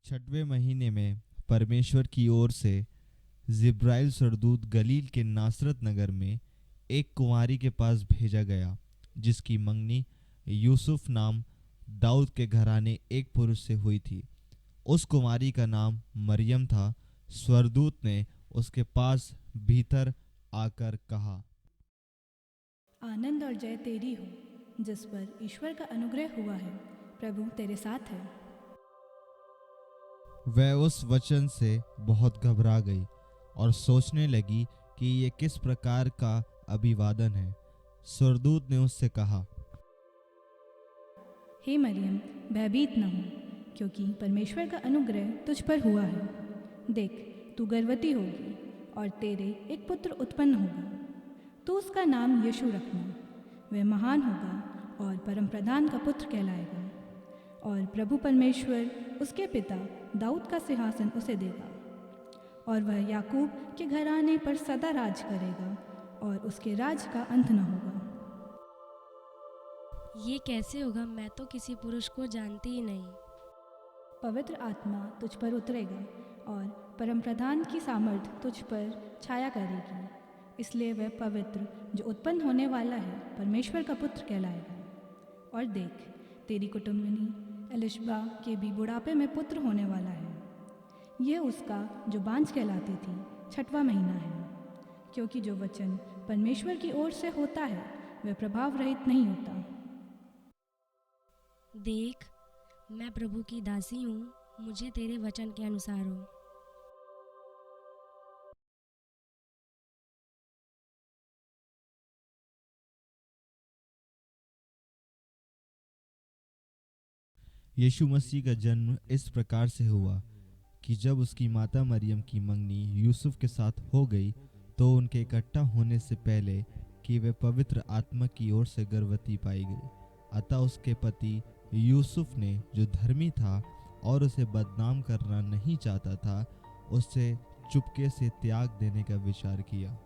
छठवें महीने में परमेश्वर की ओर से जिब्राइल सरदूत गलील के नासरत नगर में एक कुंवारी के पास भेजा गया, जिसकी मंगनी यूसुफ नाम दाऊद के घराने एक पुरुष से हुई थी। उस कुंवारी का नाम मरियम था। स्वर्गदूत ने उसके पास भीतर आकर कहा, आनंद और जय तेरी हो, जिस पर ईश्वर का अनुग्रह हुआ है, प्रभु तेरे साथ है। वह उस वचन से बहुत घबरा गई और सोचने लगी कि ये किस प्रकार का अभिवादन है। स्वर्गदूत ने उससे कहा, हे मरियम, भयभीत न हो, क्योंकि परमेश्वर का अनुग्रह तुझ पर हुआ है। देख, तू गर्भवती होगी और तेरे एक पुत्र उत्पन्न होगा। तू उसका नाम यीशु रखना। वह महान होगा और परम प्रधान का पुत्र कहलाएगा, और प्रभु परमेश्वर उसके पिता दाऊद का सिंहासन उसे देगा, और वह याकूब के घराने पर सदा राज करेगा, और उसके राज का अंत न होगा। ये कैसे होगा? मैं तो किसी पुरुष को जानती ही नहीं। पवित्र आत्मा तुझ पर उतरेगा और परम प्रधान की सामर्थ तुझ पर छाया करेगी, इसलिए वह पवित्र जो उत्पन्न होने वाला है परमेश्वर का पुत्र कहलाएगा। और देख, तेरी कुटुंबिनी एलिशबा के भी बुढ़ापे में पुत्र होने वाला है। यह उसका जो बांझ कहलाती थी 6वां महीना है, क्योंकि जो वचन परमेश्वर की ओर से होता है वह प्रभाव रहित नहीं होता। देख, मैं प्रभु की दासी हूँ, मुझे तेरे वचन के अनुसार हो। यीशु मसीह का जन्म इस प्रकार से हुआ कि जब उसकी माता मरियम की मंगनी यूसुफ के साथ हो गई, तो उनके इकट्ठा होने से पहले कि वे पवित्र आत्मा की ओर से गर्भवती पाई गई। अतः उसके पति यूसुफ ने, जो धर्मी था और उसे बदनाम करना नहीं चाहता था, उससे चुपके से त्याग देने का विचार किया।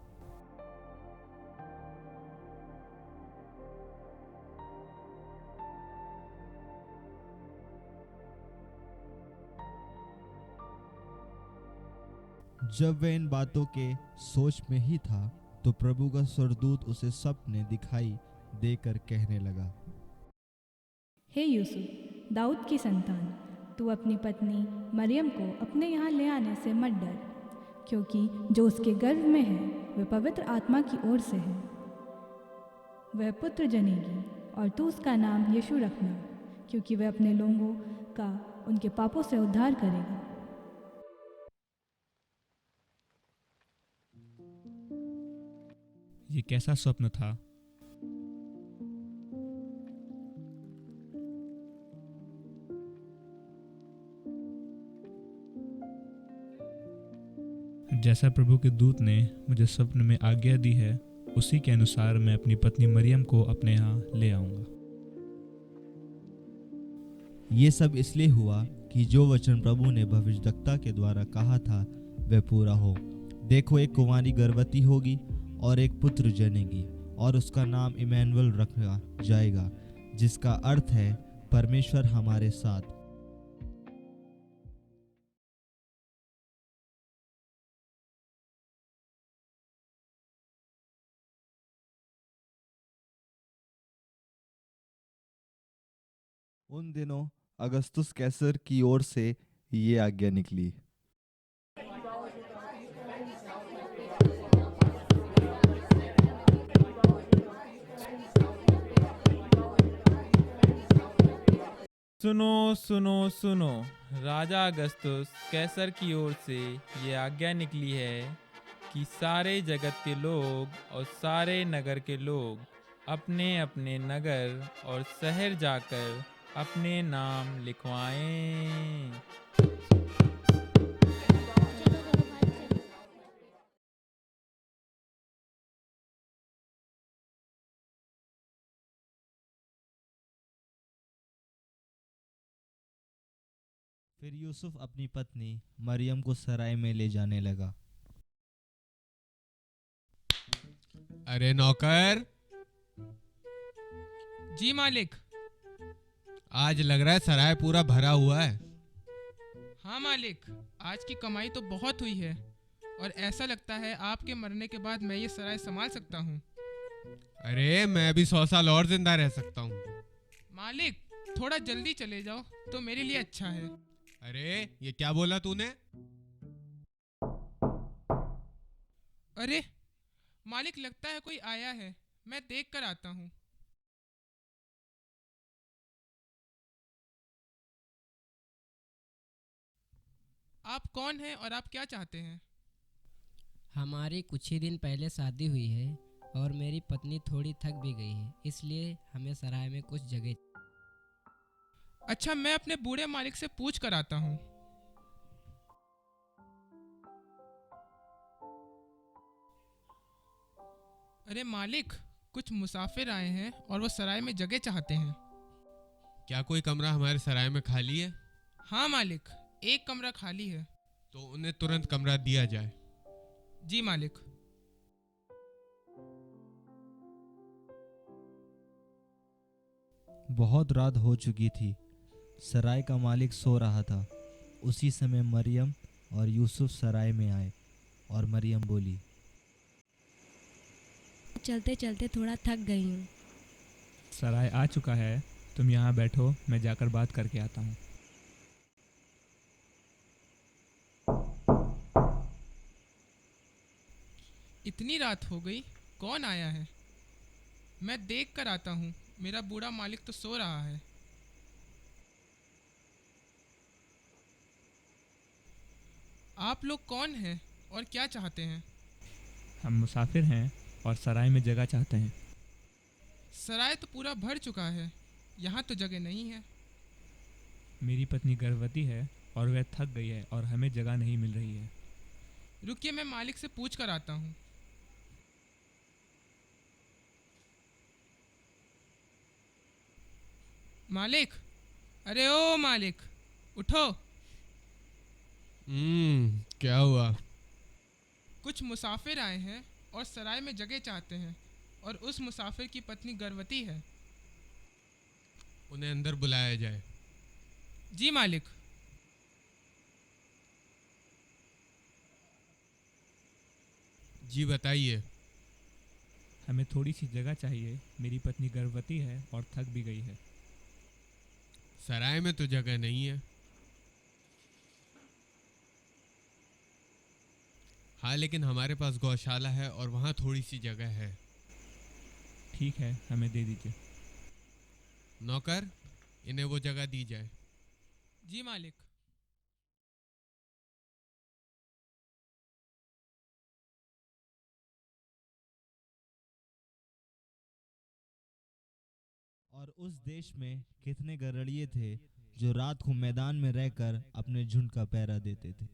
जब वह इन बातों के सोच में ही था, तो प्रभु का स्वर्गदूत उसे स्वप्न दिखाई देकर कहने लगा, हे यूसुफ, दाऊद की संतान, तू अपनी पत्नी मरियम को अपने यहाँ ले आने से मत डर, क्योंकि जो उसके गर्भ में है वह पवित्र आत्मा की ओर से है। वह पुत्र जनेगी और तू उसका नाम यीशु रखना, क्योंकि वह अपने लोगों का उनके पापों से उद्धार करेगा। ये कैसा स्वप्न था? जैसा प्रभु के दूत ने मुझे स्वप्न में आज्ञा दी है, उसी के अनुसार मैं अपनी पत्नी मरियम को अपने यहाँ ले आऊंगा। ये सब इसलिए हुआ कि जो वचन प्रभु ने भविष्यद्वक्ता के द्वारा कहा था वह पूरा हो। देखो, एक कुंवारी गर्भवती होगी और एक पुत्र जनेगी, और उसका नाम इमैनुएल रखा जाएगा, जिसका अर्थ है परमेश्वर हमारे साथ। उन दिनों अगस्तुस कैसर की ओर से ये आज्ञा निकली। सुनो सुनो सुनो, राजा अगस्तुस कैसर की ओर से ये आज्ञा निकली है कि सारे जगत के लोग और सारे नगर के लोग अपने अपने नगर और शहर जाकर अपने नाम लिखवाएं। फिर यूसुफ अपनी पत्नी मरियम को सराय में ले जाने लगा। अरे नौकर, जी मालिक। आज लग रहा है सराय पूरा भरा हुआ है। हाँ मालिक, आज की कमाई तो बहुत हुई है और ऐसा लगता है आपके मरने के बाद मैं ये सराय संभाल सकता हूँ। अरे मैं अभी 100 साल और जिंदा रह सकता हूँ। मालिक, थोड़ा जल्दी चले जाओ तो मेरे लिए अच्छा है। अरे ये क्या बोला तूने? अरे मालिक, लगता है कोई आया है, मैं देख कर आता हूँ। आप कौन हैं और आप क्या चाहते हैं? हमारी कुछ ही दिन पहले शादी हुई है और मेरी पत्नी थोड़ी थक भी गई है, इसलिए हमें सराय में कुछ जगह। अच्छा, मैं अपने बूढ़े मालिक से पूछ कर आता हूँ। अरे मालिक, कुछ मुसाफिर आए हैं और वो सराय में जगह चाहते हैं। क्या कोई कमरा हमारे सराय में खाली है? हाँ मालिक, एक कमरा खाली है। तो उन्हें तुरंत कमरा दिया जाए। जी मालिक। बहुत रात हो चुकी थी। सराय का मालिक सो रहा था। उसी समय मरियम और यूसुफ सराय में आए और मरियम बोली, चलते चलते थोड़ा थक गई हूँ। सराय आ चुका है, तुम यहाँ बैठो, मैं जाकर बात करके आता हूँ। इतनी रात हो गई, कौन आया है? मैं देख कर आता हूँ, मेरा बूढ़ा मालिक तो सो रहा है। आप लोग कौन हैं और क्या चाहते हैं? हम मुसाफिर हैं और सराय में जगह चाहते हैं। सराय तो पूरा भर चुका है, यहाँ तो जगह नहीं है। मेरी पत्नी गर्भवती है और वह थक गई है और हमें जगह नहीं मिल रही है। रुकिए, मैं मालिक से पूछ कर आता हूँ। मालिक, अरे ओ मालिक, उठो। क्या हुआ? कुछ मुसाफिर आए हैं और सराय में जगह चाहते हैं और उस मुसाफिर की पत्नी गर्भवती है। उन्हें अंदर बुलाया जाए। जी मालिक। जी बताइए। हमें थोड़ी सी जगह चाहिए, मेरी पत्नी गर्भवती है और थक भी गई है। सराय में तो जगह नहीं है। हाँ, लेकिन हमारे पास गौशाला है और वहाँ थोड़ी सी जगह है। ठीक है, हमें दे दीजिए। नौकर, इन्हें वो जगह दी जाए। जी मालिक। और उस देश में कितने गड़रिये थे जो रात को मैदान में रहकर अपने झुंड का पहरा देते थे।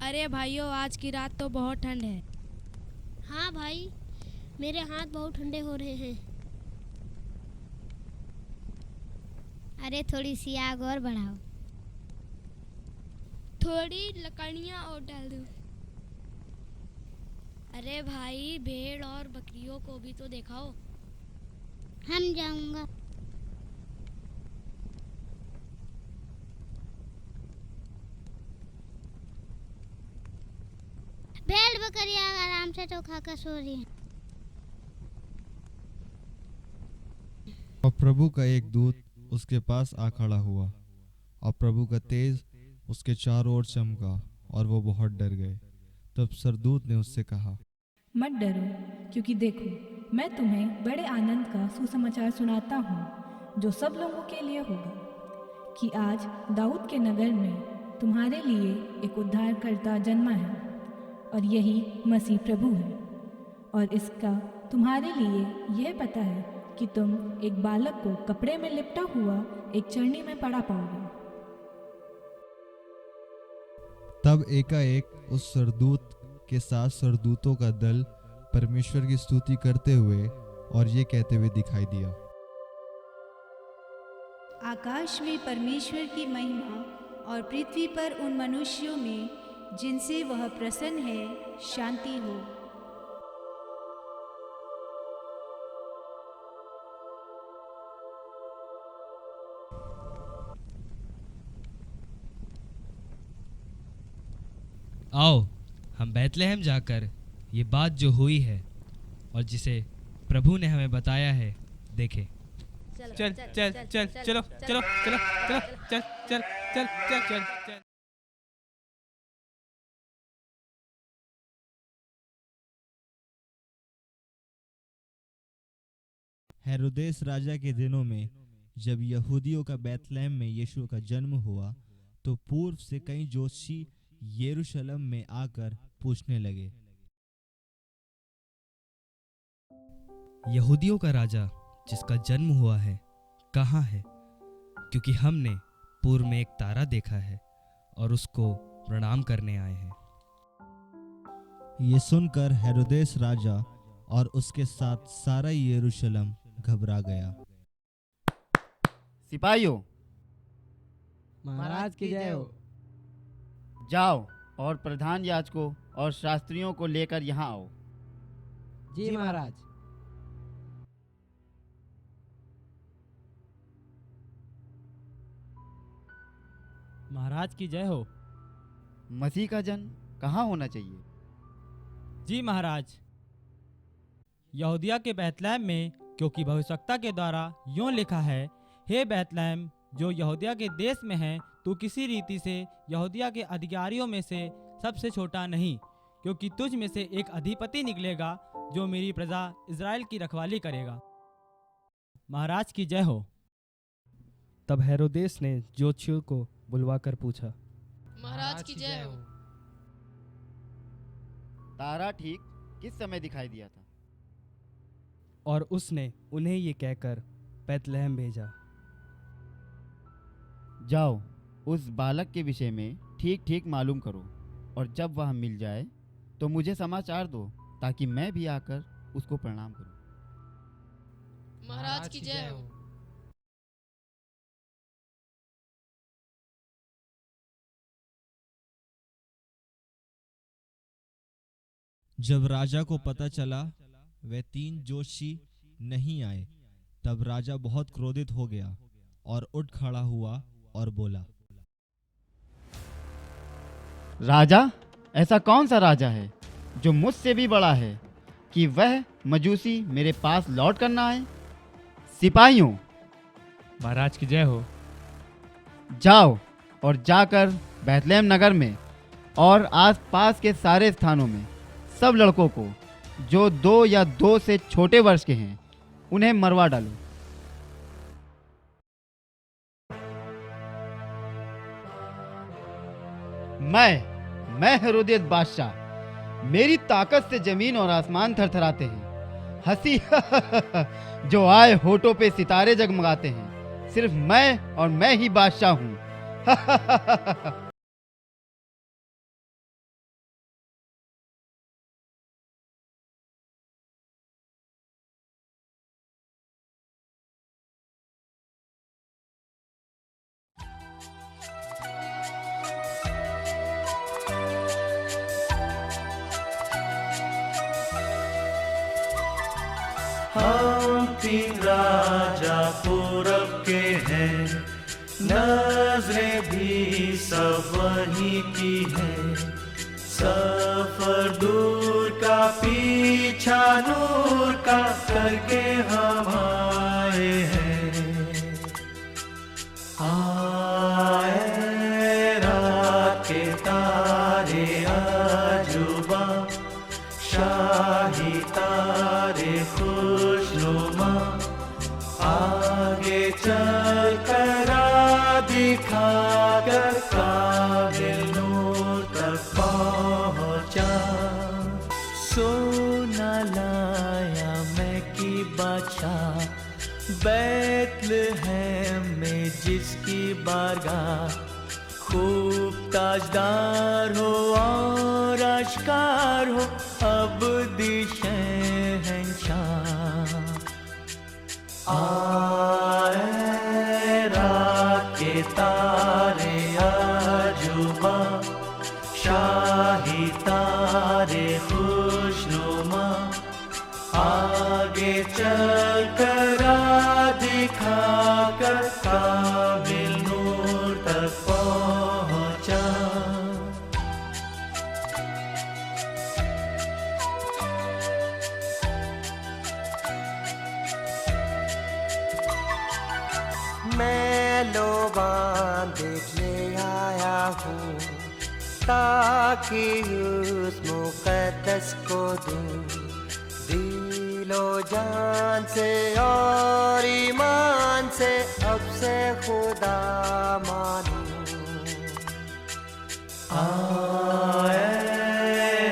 अरे भाइयों, आज की रात तो बहुत ठंड है। हाँ भाई, मेरे हाथ बहुत ठंडे हो रहे हैं। अरे थोड़ी सी आग और बढ़ाओ। थोड़ी लकड़ियाँ और डाल दो। अरे भाई, भेड़ और बकरियों को भी तो दिखाओ। हम जाऊंगा। भेड़ बकरियां आराम से तो खाकर सो रही हैं। और प्रभु का एक दूत उसके पास आ खड़ा हुआ और प्रभु का तेज उसके चारों ओर चमका और वो बहुत डर गए। तब सरदूत ने उससे कहा, मत डरो, क्योंकि देखो, मैं तुम्हें बड़े आनंद का सुसमाचार सुनाता हूँ जो सब लोगों के लिए होगा, कि आज दाऊद के नगर में तुम्हारे लिए एक उद्धारकर्ता जन्मा है और यही मसीह प्रभु है। और इसका तुम्हारे लिए यह पता है कि तुम एक बालक को कपड़े में लिपटा हुआ एक चरनी में पड़ा पाओगे। तब एकाएक उस सरदूत के साथ सरदूतों का दल परमेश्वर की स्तुति करते हुए और ये कहते हुए दिखाई दिया, आकाश में परमेश्वर की महिमा और पृथ्वी पर उन मनुष्यों में जिनसे वह प्रसन्न है, शांति हो। आओ हम बैतलहम जाकर ये बात जो हुई है और जिसे प्रभु ने हमें बताया है देखें। चल चल चल चलो चलो चलो चलो चल चल चल चल चल चल। हेरोदेस राजा के दिनों में जब यहूदियों का बैतलहम में यीशु का जन्म हुआ तो पूर्व से कई जोशी यरूशलेम में आकर पूछने लगे, यहूदियों का राजा जिसका जन्म हुआ है कहाँ है? क्योंकि हमने पूर्व में एक तारा देखा है और उसको प्रणाम करने आए हैं। ये सुनकर हेरोदेस राजा और उसके साथ सारा यरूशलेम घबरा गया। सिपाहियों, महाराज की जय हो। जाओ और प्रधान याजकों और शास्त्रियों को लेकर यहाँ आओ। जी महाराज। महाराज की जय हो। मसीह का जन्म कहाँ होना चाहिए? जी महाराज, यहूदिया के बैतलहम में, क्योंकि भविष्यवक्ता के द्वारा यूं लिखा है, हे बैतलहम जो यहूदिया के देश में है, तू किसी रीति से यहूदिया के अधिकारियों में से सबसे छोटा नहीं, क्योंकि तुझ में से एक अधिपति निकलेगा जो मेरी प्रजा इज़राइल की रखवाली करेगा। महाराज की जय हो। तब हेरोदेस ने ज्योतिषियों को बुलवाकर पूछा, महाराज की जय हो। तारा ठीक किस समय दिखाई दिया था? और उसने उन्हें ये कहकर बैतलहम भेजा, जाओ उस बालक के विषय में ठीक ठीक मालूम करो और जब वह मिल जाए तो मुझे समाचार दो ताकि मैं भी आकर उसको प्रणाम करूं। महाराज की जय हो। जब राजा को पता चला वे 3 जोशी नहीं आए, तब राजा बहुत क्रोधित हो गया और उठ खड़ा हुआ और बोला, राजा, ऐसा कौन सा राजा है जो मुझसे भी बड़ा है कि वह मजूसी मेरे पास लौट कर ना आए? सिपाहियों, महाराज की जय हो। जाओ और जाकर बैतलहम नगर में और आसपास के सारे स्थानों में सब लड़कों को जो 2 या 2 से छोटे वर्ष के हैं उन्हें मरवा डालो। मैं हेरोदेस बादशाह, मेरी ताकत से जमीन और आसमान थरथराते हैं। हंसी जो आए होठों पे सितारे जगमगाते हैं। सिर्फ मैं और मैं ही बादशाह हूं। हम 3 राजा पूरब के हैं, नजरें भी सब वहीं की हैं। सफर दूर का पीछा नूर का करके हम आए हैं। आए रात के तारे अजूबा, शाही तारे खुशनुमा, आगे चल कर दिखा कर काबिल नूर तक पहुंचा। सोना लाया मैं की बादशाह, बैतलहम में जिसकी बारगाह, खूब ताजदार हो और आश्कार हो अब शहंशाह। आए रात के तारे अजूबा, शाही तारे खुशनुमा, आगे चल कर दिखा कर काबिल नूर तक पहुंचा। मैं लोबान देखने आया हूँ, ताकि उस मुकद्दस को दूँ दिलो जान से और ईमान से, अब से खुदा मानूं। आए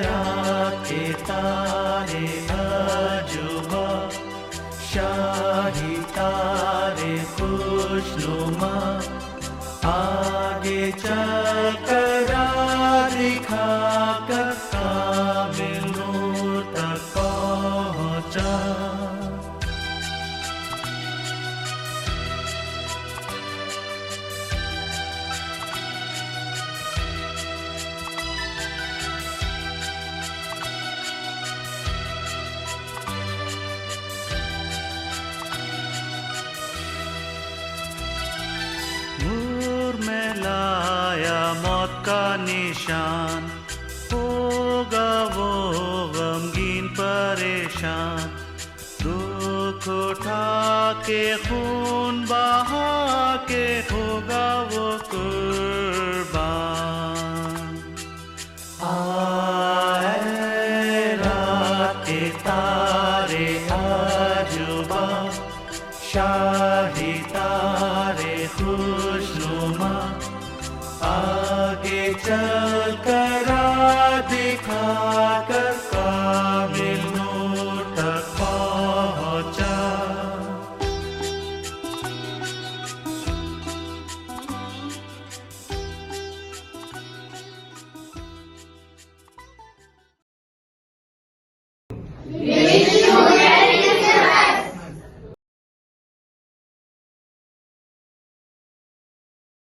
रात के तारे अजूबा, शाही तारे खुशनुमा, आगे चल कर दिखा कर कामिल नूर तक पहुँचा। नूर में लाया मौत का निशान, होगा वो गमगीन परेशान, दुख उठा के खून